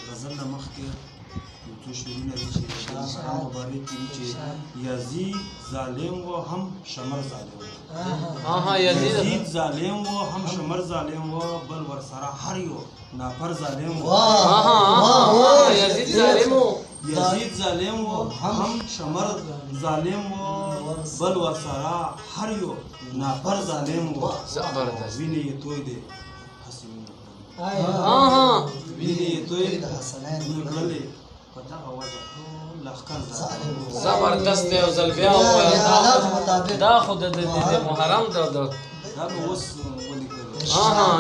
غزل نه مخکې یو څو شعرونه دي چې د شاهنامه مبارک کې دي چې یزید ظالم و هم شمر ظالم و یزید ظالم و هم شمر ظالم و بل ورسره هر یو نافر ظالم و یزید ظالم و هم شمر ظالم و بل ورسره هر یو نافر ظالم و وینې یې توی دی وینې یې توی د حسنین کړلې په دغه وجه ټول لښکر زبردست دی او زلبیا وویل دا خو د محرم دا به اوس ولیکل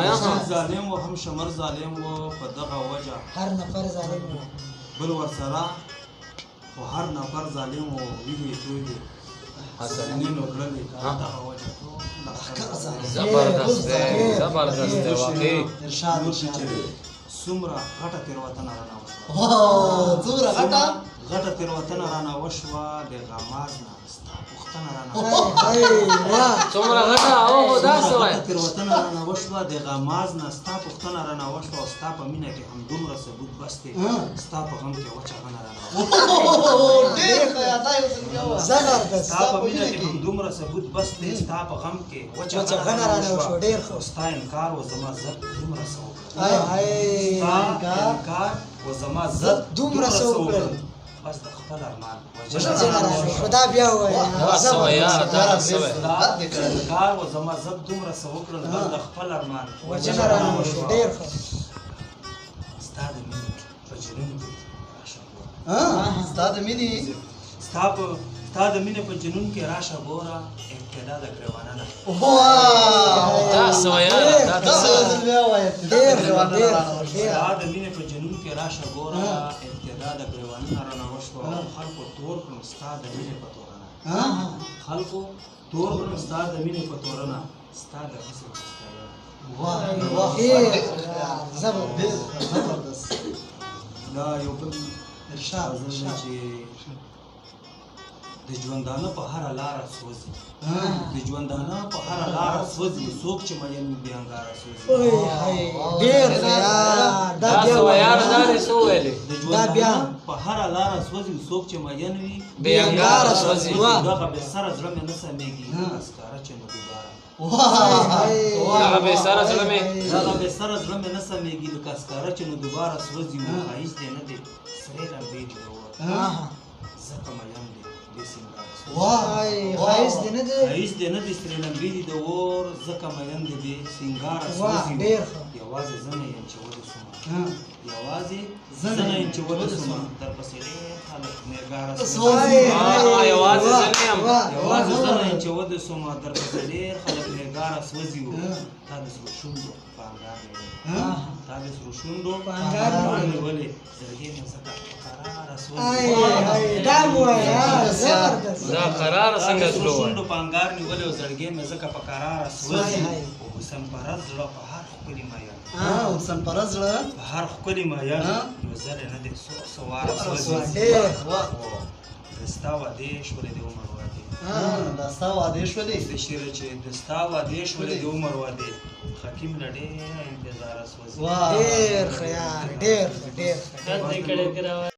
یزید ظالم و هم شمر ظالم و په دغه وجه هر نفر ظالم و بل ورسره خو هر نفر ظالم و وینې یې توی دی حسنین کړلې په دغه وجه ټول لښکر زبردست دی زبردست دی واقعي ارشاد څومره غټه تېروتنه رانه وشوه څومره غټه تېروتنه رانه وشوه د غماز نه ستا پوښتنه رانه څومره غټه او دا څه وایي غټه تېروتنه رانه وشوه د غماز نه ستا پوښتنه رانه وشوه او ستا په مینه کې همدومره ثبوت بس دی ستا په غم کې وچه غنه رانه زبردست ستا په مینه کې همدومره ثبوت بس دی ستا په غم کې وچه غنه رانه وشوه ډېر ښه ستا انکار و زما زد دومره څه وکړل انکار و زما زد دومره څه وکړل بس د خپل ارمان خدا بیا ووایه څه وایي یاره دا څه وایي انکار و زما زد دومره څه وکړل بس د خپل ارمان وجنه رانه وشوه ډېر ښه ستا د مینې په جنون کې راشه ستا د مینې ستا د مینې په جنون کې راشه ګوره ابتدا د ګریوانه دا څه وایي یاره دا څه ډېر ستا د مینې په جنون کې راشه ګوره ابتدا د ګریوانه رانه وشوه خلکو تور کړم ستا د مینې په تورنه خلکو تور کړم ستا د مینې په تورنه ستا د حسن زبردست دا یو بل ارشاد چې د ژوندانه په هره لاره سوځي د ژوندانه په هره لاره سوځي څوک چې مین بې انګاره سوځي ډېر دا څه وایي یاره دا دې څه وویلې د ژوندانه په هره لاره سوځي څوک چې مین وي بې انګاره سوځي دغه بې سره زړه مې نه سمېږي ښکاره چې نو دوباره دغه بې سره زړه مې نه سمېږي لکه ښکاره چې نو دوباره سوځي و ښایست دی نه دی سرې لمبې دي د اور ځکه مین دی ښایست دی نه دی سرې لمبې دي د اور ځکه مین دی بې سینګاره سوځي یوازې زه نه یم چې وده سومه یوازې زه نه یم چې وده سومه درپسې ډېر خلک مېرګاره سوځي یوازې زه نه یم چې وده سومه درپسې ډېر خلک مېرګاره سوځي وو تا د سرو شونډو په انګار تا د سرو شونډو په انګار نیولې زړګې مې ځکه په قراره سوځي دا قراره څنګه سلو وایي شونډو په انګار نیولې او زړګې مې ځکه په قراره سوځي حسن پرست زړه په هر ښکلي مین حسن پرست زړه په هر ښکلي مین یو ځل یې نه دی څو واره سوځي د ستا وعدې شولې د عمر وعدې دا ستا وعدې شولې د شعر چې د ستا وعدې شولې د عمر وعدې حکیم له ډېره انتظاره سوځي ډېر ښه یار ډېر